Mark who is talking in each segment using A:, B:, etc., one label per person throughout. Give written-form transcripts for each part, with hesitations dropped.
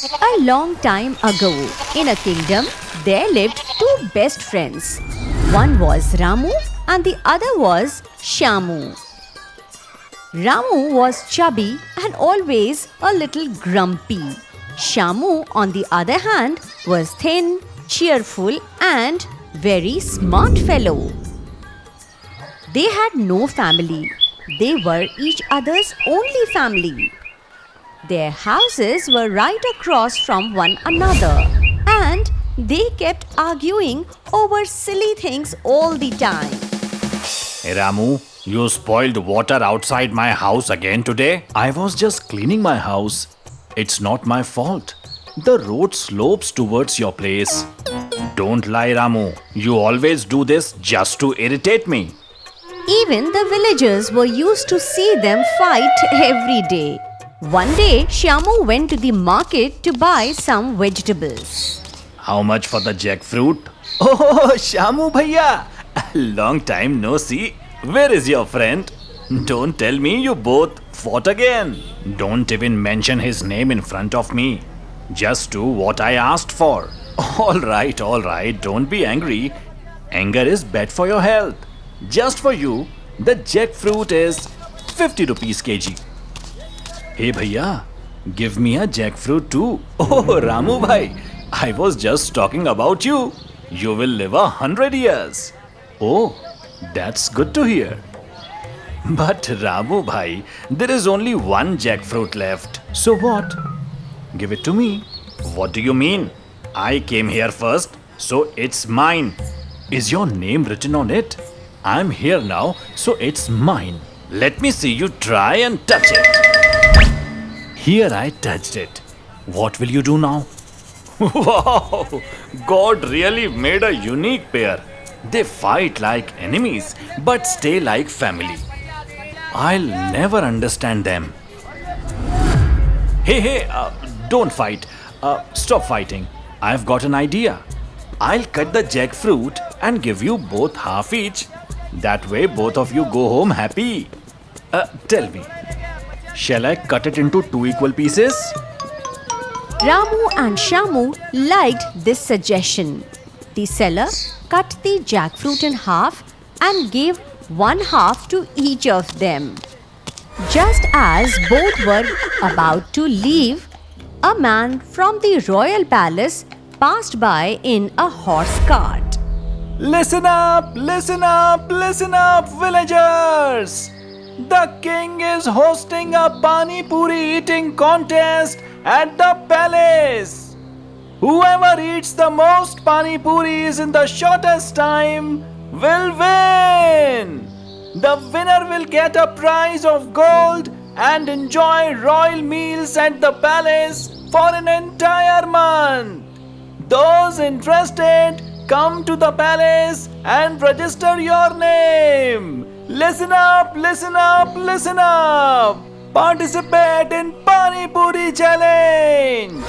A: A long time ago, in a kingdom, there lived two best friends. One was Ramu and the other was Shamu. Ramu was chubby and always a little grumpy. Shamu, on the other hand, was thin, cheerful, and very smart fellow. They had no family. They were each other's only family. Their houses were right across from one another, and they kept arguing over silly things all the time.
B: Hey Ramu, you spoiled water outside my house again today? I was just cleaning my house. It's not my fault. The road slopes towards your place. Don't lie, Ramu. You always do this just to irritate me.
A: Even the villagers were used to see them fight every day. One day, Shamu went to the market to buy some vegetables.
B: How much for the jackfruit? Oh, Shamu bhaiya. Long time no see. Where is your friend? Don't tell me you both fought again. Don't even mention his name in front of me. Just do what I asked for. All right. Don't be angry. Anger is bad for your health. Just for you, the jackfruit is 50 rupees kg. Hey bhaiya, give me a jackfruit too. Oh Ramu bhai, I was just talking about you. You will live 100 years. Oh, that's good to hear. But Ramu bhai, there is only one jackfruit left. So what? Give it to me. What do you mean? I came here first, so it's mine. Is your name written on it? I'm here now, so it's mine. Let me see you try and touch it. Here I touched it. What will you do now? Wow! God really made a unique pair. They fight like enemies, but stay like family. I'll never understand them. Hey, don't fight. Stop fighting. I've got an idea. I'll cut the jackfruit and give you both half each. That way both of you go home happy. Tell me, shall I cut it into 2 equal pieces?
A: Ramu and Shamu liked this suggestion. The seller cut the jackfruit in half and gave one half to each of them. Just as both were about to leave, a man from the royal palace passed by in a horse cart.
B: Listen up, villagers! The king is hosting a Pani Puri eating contest at the palace. Whoever eats the most Pani Puris in the shortest time will win. The winner will get a prize of gold and enjoy royal meals at the palace for an entire month. Those interested, come to the palace and register your name. Listen up. Participate in Pani Puri challenge.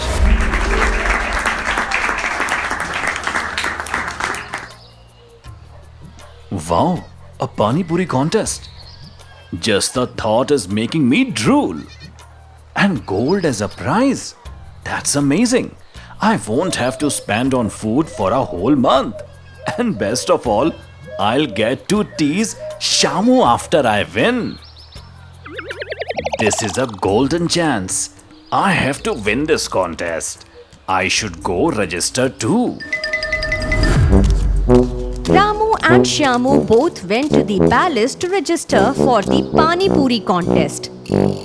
B: Wow, a Pani Puri contest. Just the thought is making me drool. And gold as a prize. That's amazing. I won't have to spend on food for a whole month. And best of all, I'll get to tease Shamu after I win. This is a golden chance. I have to win this contest. I should go register too.
A: Ramu and Shamu both went to the palace to register for the Pani Puri contest.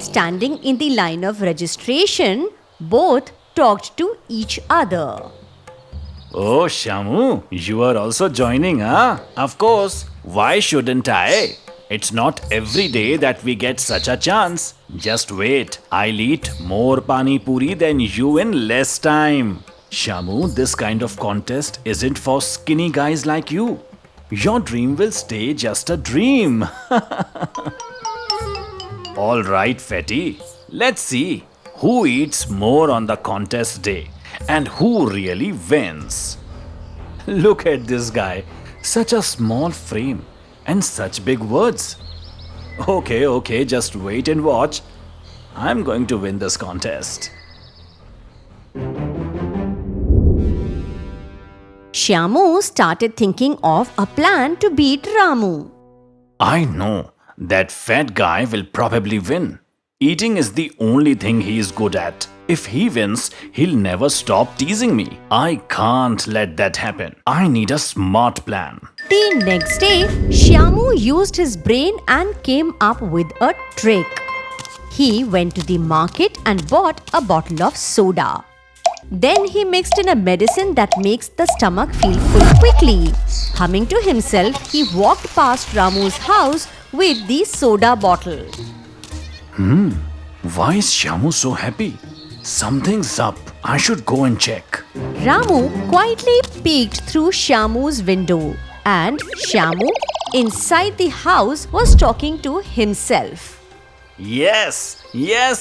A: Standing in the line of registration, both talked to each other.
B: Oh, Shamu, you are also joining, huh? Of course. Why shouldn't I? It's not every day that we get such a chance. Just wait. I'll eat more Pani Puri than you in less time. Shamu, this kind of contest isn't for skinny guys like you. Your dream will stay just a dream. All right, Fetty. Let's see who eats more on the contest day and who really wins. Look at this guy. Such a small frame and such big words. Okay, just wait and watch. I'm going to win this contest.
A: Shyamo started thinking of a plan to beat Ramu.
B: I know that fat guy will probably win. Eating is the only thing he is good at. If he wins, he'll never stop teasing me. I can't let that happen. I need a smart plan.
A: The next day, Shyamo used his brain and came up with a trick. He went to the market and bought a bottle of soda. Then he mixed in a medicine that makes the stomach feel full quickly. Humming to himself, he walked past Ramu's house with the soda bottle.
B: Why is Shamu so happy? Something's up. I should go and check.
A: Ramu quietly peeked through Syamu's window, and Syamu, inside the house, was talking to himself.
B: Yes,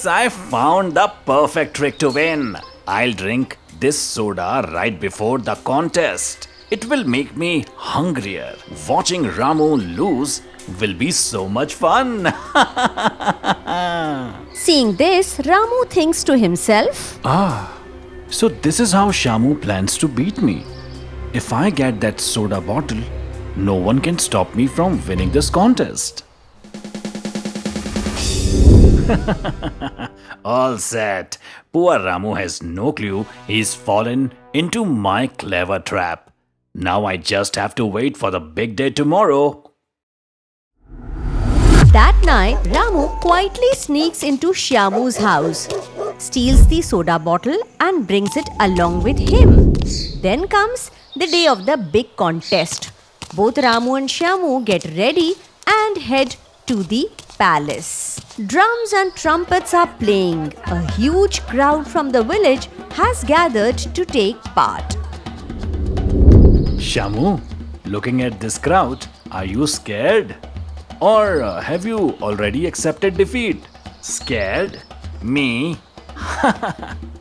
B: I found the perfect trick to win. I'll drink this soda right before the contest. It will make me hungrier. Watching Ramu lose will be so much fun.
A: Seeing this, Ramu thinks to himself,
B: So this is how Shamu plans to beat me. If I get that soda bottle, no one can stop me from winning this contest. All set. Poor Ramu has no clue he's fallen into my clever trap. Now I just have to wait for the big day tomorrow.
A: That night, Ramu quietly sneaks into Syamu's house, steals the soda bottle and brings it along with him. Then comes the day of the big contest. Both Ramu and Syamu get ready and head to the palace. Drums and trumpets are playing. A huge crowd from the village has gathered to take part.
B: Shamu, looking at this crowd, are you scared? Or have you already accepted defeat? Scared? Me?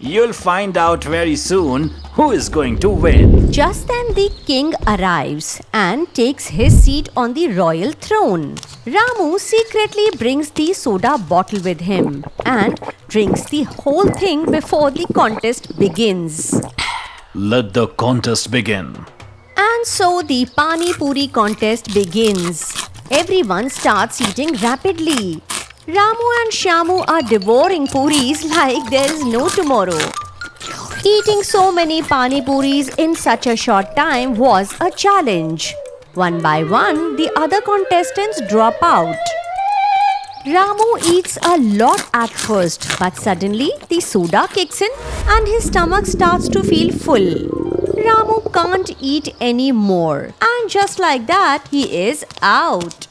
B: You'll find out very soon who is going to win.
A: Just then the king arrives and takes his seat on the royal throne. Ramu secretly brings the soda bottle with him and drinks the whole thing before the contest begins.
B: Let the contest begin.
A: And so the Pani Puri contest begins. Everyone starts eating rapidly. Ramu and Syamu are devouring puris like there is no tomorrow. Eating so many Pani Puris in such a short time was a challenge. One by one, the other contestants drop out. Ramu eats a lot at first, but suddenly the soda kicks in and his stomach starts to feel full. Ramu can't eat any more, and just like that, he is out.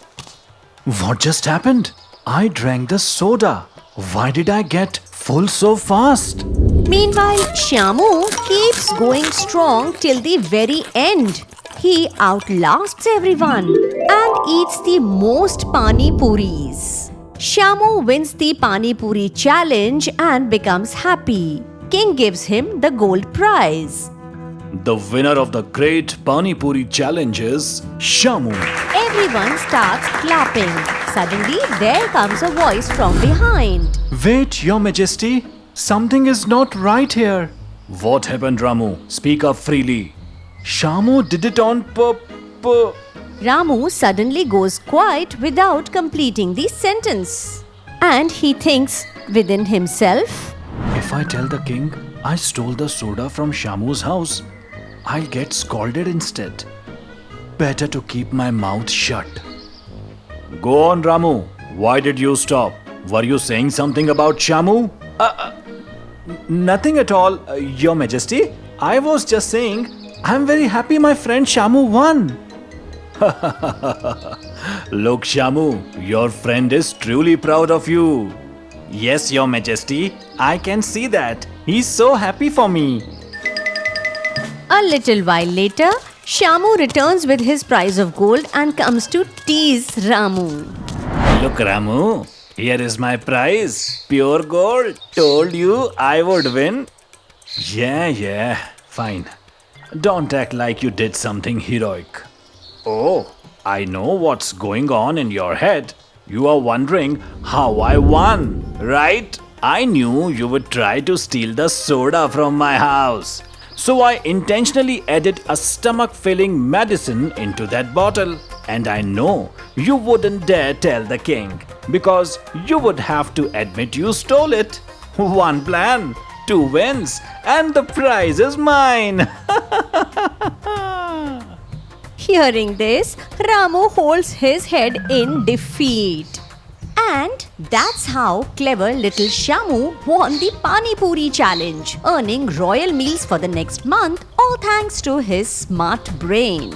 B: What just happened? I drank the soda. Why did I get full so fast?
A: Meanwhile, Syamu keeps going strong till the very end. He outlasts everyone and eats the most Pani Puris. Syamu wins the Pani Puri challenge and becomes happy. King gives him the gold prize.
B: The winner of the Great Pani Puri Challenge is Shamu.
A: Everyone starts clapping. Suddenly, there comes a voice from behind.
B: Wait, Your Majesty. Something is not right here. What happened, Ramu? Speak up freely. Shamu did it on
A: Ramu suddenly goes quiet without completing the sentence. And he thinks within himself,
B: If I tell the king I stole the soda from Shamu's house, I'll get scolded instead. Better to keep my mouth shut. Go on, Ramu. Why did you stop? Were you saying something about Shamu? Nothing at all, Your Majesty. I was just saying, I'm very happy my friend Shamu won. Look, Shamu, your friend is truly proud of you. Yes, Your Majesty, I can see that. He's so happy for me.
A: A little while later, Syamu returns with his prize of gold and comes to tease Ramu.
B: Look, Ramu, here is my prize. Pure gold. Told you I would win. Yeah, fine. Don't act like you did something heroic. Oh, I know what's going on in your head. You are wondering how I won, right? I knew you would try to steal the soda from my house. So I intentionally added a stomach filling medicine into that bottle. And I know you wouldn't dare tell the king because you would have to admit you stole it. One plan, two wins, and the prize is mine.
A: Hearing this, Ramu holds his head in defeat. And that's how clever little Shamu won the Pani Puri challenge, earning royal meals for the next month, all thanks to his smart brain.